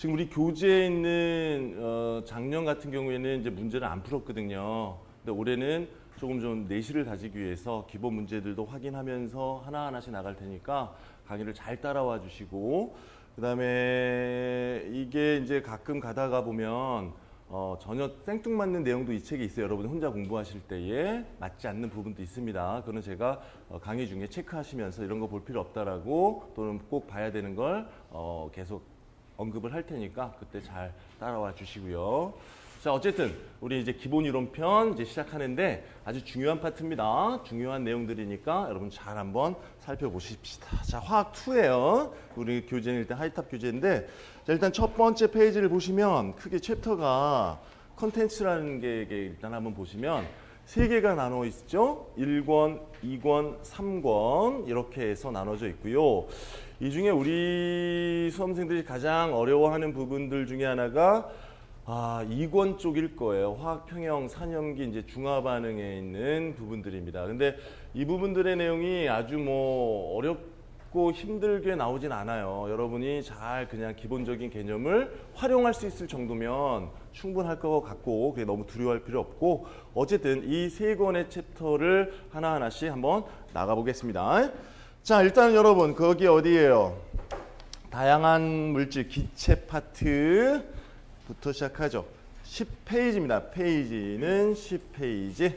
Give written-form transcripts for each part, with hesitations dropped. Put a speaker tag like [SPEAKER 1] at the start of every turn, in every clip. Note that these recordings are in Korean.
[SPEAKER 1] 지금 우리 교재에 있는 작년 같은 경우에는 이제 문제를 안 풀었거든요. 근데 올해는 조금 좀 내실을 다지기 위해서 기본 문제들도 확인하면서 하나하나씩 나갈 테니까 강의를 잘 따라와 주시고, 그다음에 이게 이제 가끔 가다가 보면 전혀 생뚱맞는 내용도 이 책에 있어요. 여러분 혼자 공부하실 때에 맞지 않는 부분도 있습니다. 그거는 제가 강의 중에 체크하시면서 이런 거 볼 필요 없다라고, 또는 꼭 봐야 되는 걸 계속 언급을 할 테니까 그때 잘 따라와 주시고요. 자, 어쨌든 우리 이제 기본 이론편 이제 시작하는데 아주 중요한 파트입니다. 중요한 내용들이니까 여러분 잘 한번 살펴보십시다. 자, 화학 2예요. 우리 교재는 일단 하이탑 교재인데, 자, 일단 첫 번째 페이지를 보시면 크게 챕터가 컨텐츠라는 게 일단 한번 보시면 3개가 나눠 있죠. 1권, 2권, 3권 이렇게 해서 나눠져 있고요. 이 중에 우리 수험생들이 가장 어려워하는 부분들 중에 하나가 2권 쪽일 거예요. 화학 평형, 산염기, 이제 중화 반응에 있는 부분들입니다. 근데 이 부분들의 내용이 아주 뭐 어렵고 힘들게 나오진 않아요. 여러분이 잘 그냥 기본적인 개념을 활용할 수 있을 정도면 충분할 것 같고, 그게 너무 두려워할 필요 없고, 어쨌든 이 3권의 챕터를 하나하나씩 한번 나가보겠습니다. 자, 일단 여러분 거기 어디예요? 다양한 물질 기체 파트 부터 시작하죠. 10페이지입니다. 페이지는 10페이지.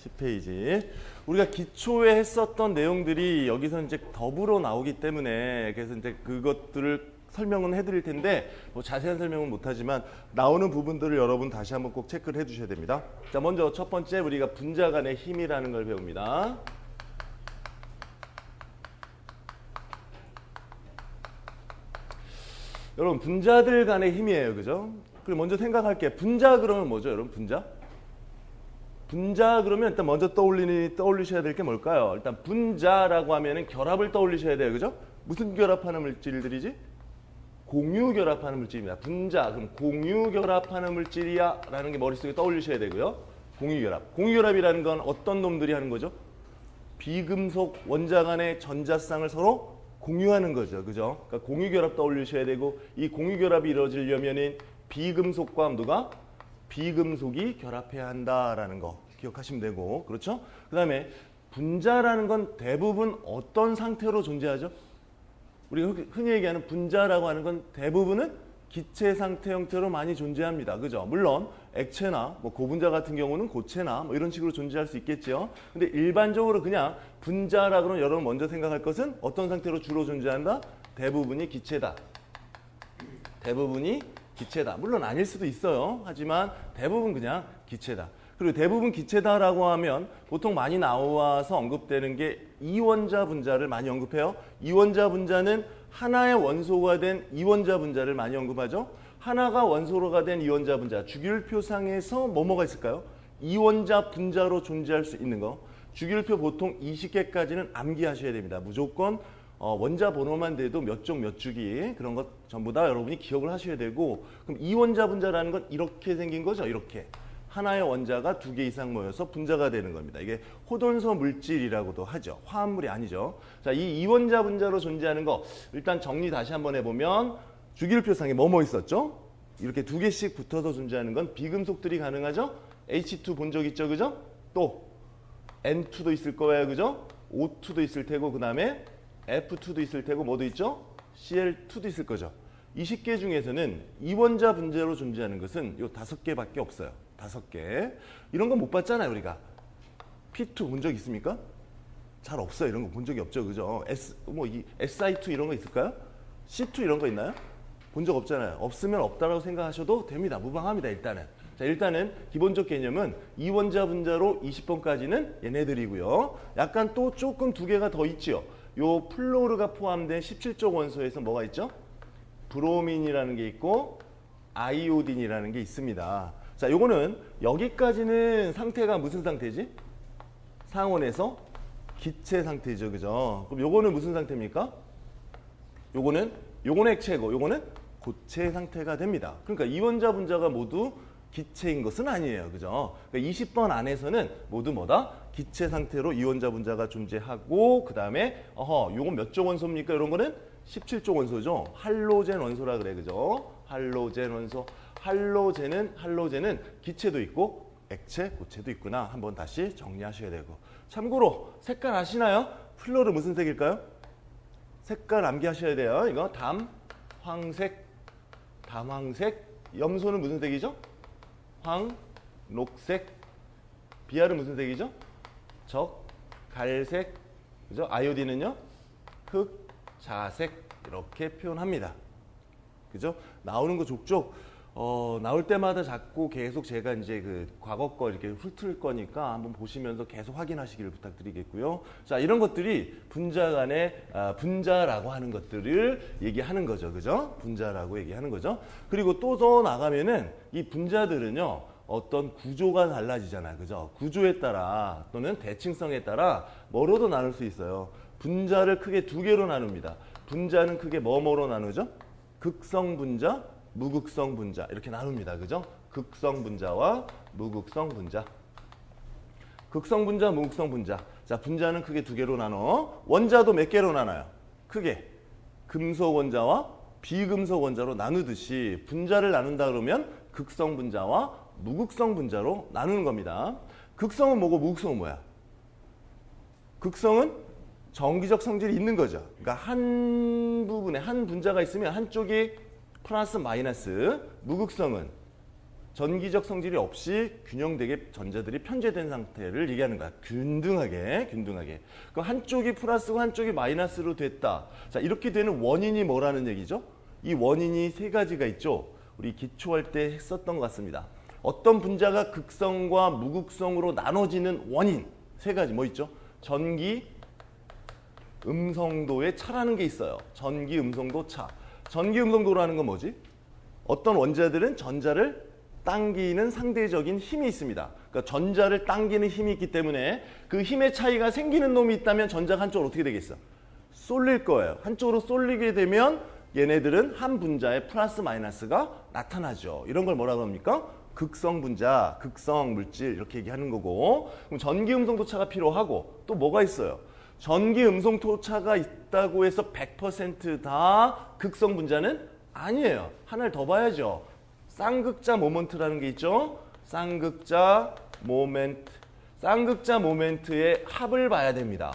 [SPEAKER 1] 10페이지. 우리가 기초에 했었던 내용들이 여기서 이제 더불어 나오기 때문에, 그래서 이제 그것들을 설명은 해드릴 텐데 뭐 자세한 설명은 못하지만 나오는 부분들을 여러분 다시 한번 꼭 체크를 해주셔야 됩니다. 자, 먼저 첫 번째 우리가 분자 간의 힘이라는 걸 배웁니다. 여러분 분자들 간의 힘이에요, 그죠? 그리고 먼저 생각할게요. 분자 그러면 뭐죠, 여러분? 분자? 분자 그러면 일단 먼저 떠올리셔야 될 게 뭘까요? 일단 분자라고 하면은 결합을 떠올리셔야 돼요, 그죠? 무슨 결합하는 물질들이지? 공유 결합하는 물질입니다. 분자, 그럼 공유 결합하는 물질이야 라는 게 머릿속에 떠올리셔야 되고요. 공유 결합. 공유 결합이라는 건 어떤 놈들이 하는 거죠? 비금속 원자 간의 전자쌍을 서로 공유하는 거죠, 그죠? 그러니까 공유 결합 떠올리셔야 되고, 이 공유 결합이 이루어지려면은 비금속과 누가? 비금속이 결합해야 한다라는 거 기억하시면 되고, 그렇죠? 그 다음에 분자라는 건 대부분 어떤 상태로 존재하죠? 우리가 흔히 얘기하는 분자라고 하는 건 대부분은 기체 상태 형태로 많이 존재합니다, 그죠? 물론 액체나 뭐 고분자 같은 경우는 고체나 뭐 이런 식으로 존재할 수 있겠죠. 근데 일반적으로 그냥 분자라 그러면 여러분 먼저 생각할 것은 어떤 상태로 주로 존재한다? 대부분이 기체다. 대부분이 기체다. 물론 아닐 수도 있어요. 하지만 대부분 그냥 기체다. 그리고 대부분 기체다라고 하면 보통 많이 나와서 언급되는 게 이원자 분자를 많이 언급해요. 이원자 분자는 하나의 원소가 된 이원자 분자를 많이 언급하죠. 하나가 원소로가 된 이원자 분자, 주기율표상에서 뭐가 있을까요? 이원자 분자로 존재할 수 있는 거. 주기율표 보통 20개까지는 암기하셔야 됩니다. 무조건 원자 번호만 돼도 몇 종 몇 주기 그런 것 전부 다 여러분이 기억을 하셔야 되고, 그럼 이원자 분자라는 건 이렇게 생긴 거죠. 이렇게 하나의 원자가 2개 이상 모여서 분자가 되는 겁니다. 이게 호돈소 물질이라고도 하죠. 화합물이 아니죠. 자, 이 이원자 분자로 존재하는 거 일단 정리 다시 한번 해보면, 주기율표상에 뭐 있었죠? 이렇게 2개씩 붙어서 존재하는 건 비금속들이 가능하죠. H2 본 적 있죠, 그죠? 또 N2도 있을 거예요, 그죠? O2도 있을 테고, 그 다음에 F2도 있을 테고, 뭐도 있죠? Cl2도 있을 거죠. 20개 중에서는 이원자 분자로 존재하는 것은 요 5개밖에 없어요. 5개. 이런 거 못 봤잖아요, 우리가. P2 본 적 있습니까? 잘 없어요. 이런 거 본 적이 없죠, 그죠? SI2 이런 거 있을까요? C2 이런 거 있나요? 본 적 없잖아요. 없으면 없다라고 생각하셔도 됩니다. 무방합니다, 일단은. 자, 일단은 기본적 개념은 이원자 분자로 20번까지는 얘네들이고요. 약간 또 조금 2개가 더 있죠. 요 플로르가 포함된 17족 원소에서 뭐가 있죠? 브로민이라는 게 있고 아이오딘이라는 게 있습니다. 자, 요거는 여기까지는 상태가 무슨 상태지? 상온에서 기체 상태죠, 그죠? 그럼 요거는 무슨 상태입니까? 요거는 액체고, 요거는 고체 상태가 됩니다. 그러니까 이원자 분자가 모두 기체인 것은 아니에요, 그죠? 그러니까 20번 안에서는 모두 뭐다? 기체 상태로 이원자 분자가 존재하고, 그 다음에 요건 몇 종 원소입니까? 이런 거는 17조 원소죠. 할로젠 원소라 그래, 그죠? 할로젠 원소. 할로젠은 기체도 있고 액체, 고체도 있구나. 한번 다시 정리하셔야 되고. 참고로 색깔 아시나요? 플로르 무슨 색일까요? 색깔 암기하셔야 돼요. 이거 담황색. 염소는 무슨 색이죠? 녹색. 비알은 무슨 색이죠? 갈색. 그죠? 아이오딘은요? 자색. 이렇게 표현합니다. 그죠? 나오는 거 족족 나올 때마다 자꾸 계속 제가 이제 그 과거 거 이렇게 훑을 거니까 한번 보시면서 계속 확인하시기를 부탁드리겠고요. 자, 이런 것들이 분자 간의 분자라고 하는 것들을 얘기하는 거죠. 그죠? 분자라고 얘기하는 거죠. 그리고 또 더 나가면은 이 분자들은요. 어떤 구조가 달라지잖아요. 그죠? 구조에 따라 또는 대칭성에 따라 뭐로도 나눌 수 있어요. 분자를 크게 두 개로 나눕니다. 분자는 크게 뭐로 나누죠? 극성 분자, 무극성 분자 이렇게 나눕니다. 그죠? 극성 분자와 무극성 분자. 극성 분자, 무극성 분자. 자, 분자는 크게 두 개로 나눠. 원자도 몇 개로 나눠요? 크게 금속 원자와 비금속 원자로 나누듯이 분자를 나눈다 그러면 극성 분자와 무극성 분자로 나누는 겁니다. 극성은 뭐고 무극성은 뭐야? 극성은 정기적 성질이 있는 거죠. 그러니까 한 부분에 한 분자가 있으면 한쪽이 플러스 마이너스. 무극성은 전기적 성질이 없이 균형되게 전자들이 편제된 상태를 얘기하는 거야. 균등하게. 그럼 한쪽이 플러스고 한쪽이 마이너스로 됐다. 자, 이렇게 되는 원인이 뭐라는 얘기죠? 이 원인이 세 가지가 있죠. 우리 기초할 때 했었던 것 같습니다. 어떤 분자가 극성과 무극성으로 나눠지는 원인 세 가지 뭐 있죠? 전기, 음성도의 차라는 게 있어요. 전기, 음성도, 차. 전기, 음성도라는 건 뭐지? 어떤 원자들은 전자를 당기는 상대적인 힘이 있습니다. 그러니까 전자를 당기는 힘이 있기 때문에 그 힘의 차이가 생기는 놈이 있다면 전자가 한쪽으로 어떻게 되겠어? 쏠릴 거예요. 한쪽으로 쏠리게 되면 얘네들은 한 분자의 플러스 마이너스가 나타나죠. 이런 걸 뭐라고 합니까? 극성 분자, 극성 물질 이렇게 얘기하는 거고. 그럼 전기, 음성도 차가 필요하고 또 뭐가 있어요? 전기, 음성도 차가 있다고 해서 100% 극성 분자는 아니에요. 하나를 더 봐야죠. 쌍극자 모멘트라는 게 있죠. 쌍극자 모멘트의 합을 봐야 됩니다.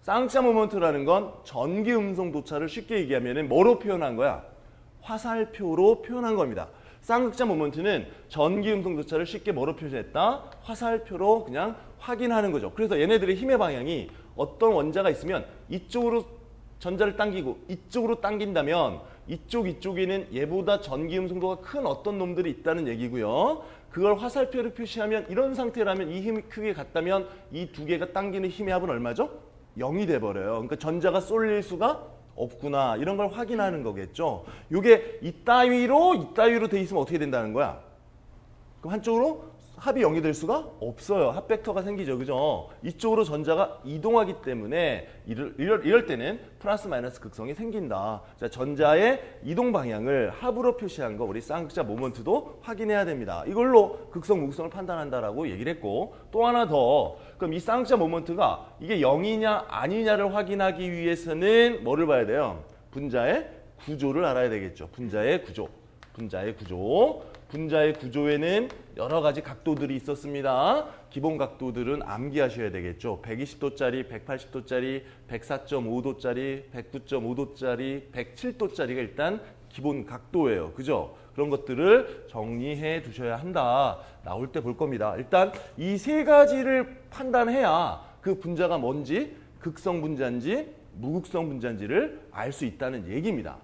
[SPEAKER 1] 쌍극자 모멘트라는 건 전기, 음성도 차를 쉽게 얘기하면 뭐로 표현한 거야? 화살표로 표현한 겁니다. 쌍극자 모멘트는 전기, 음성도 차를 쉽게 뭐로 표현했다? 화살표로 그냥 확인하는 거죠. 그래서 얘네들의 힘의 방향이 어떤 원자가 있으면 이쪽으로 전자를 당기고 이쪽으로 당긴다면 이쪽에는 얘보다 전기, 음성도가 큰 어떤 놈들이 있다는 얘기고요. 그걸 화살표로 표시하면 이런 상태라면 이 힘이 크게 같다면 이 두 개가 당기는 힘의 합은 얼마죠? 0이 돼버려요. 그러니까 전자가 쏠릴 수가 없구나. 이런 걸 확인하는 거겠죠. 이게 이따위로 돼 있으면 어떻게 된다는 거야? 그럼 한쪽으로 합이 0이 될 수가 없어요. 합 벡터가 생기죠. 그죠? 이쪽으로 전자가 이동하기 때문에 이럴 때는 플러스 마이너스 극성이 생긴다. 자, 전자의 이동 방향을 합으로 표시한 거 우리 쌍극자 모멘트도 확인해야 됩니다. 이걸로 극성, 무극성을 판단한다라고 얘기를 했고 또 하나 더. 그럼 이 쌍극자 모멘트가 이게 0이냐 아니냐를 확인하기 위해서는 뭐를 봐야 돼요? 분자의 구조를 알아야 되겠죠. 분자의 구조에는 여러 가지 각도들이 있었습니다. 기본 각도들은 암기하셔야 되겠죠. 120도짜리, 180도짜리, 104.5도짜리, 109.5도짜리, 107도짜리가 일단 기본 각도예요. 그죠? 그런 것들을 정리해 두셔야 한다. 나올 때 볼 겁니다. 일단 이 세 가지를 판단해야 그 분자가 뭔지, 극성 분자인지, 무극성 분자인지를 알 수 있다는 얘기입니다.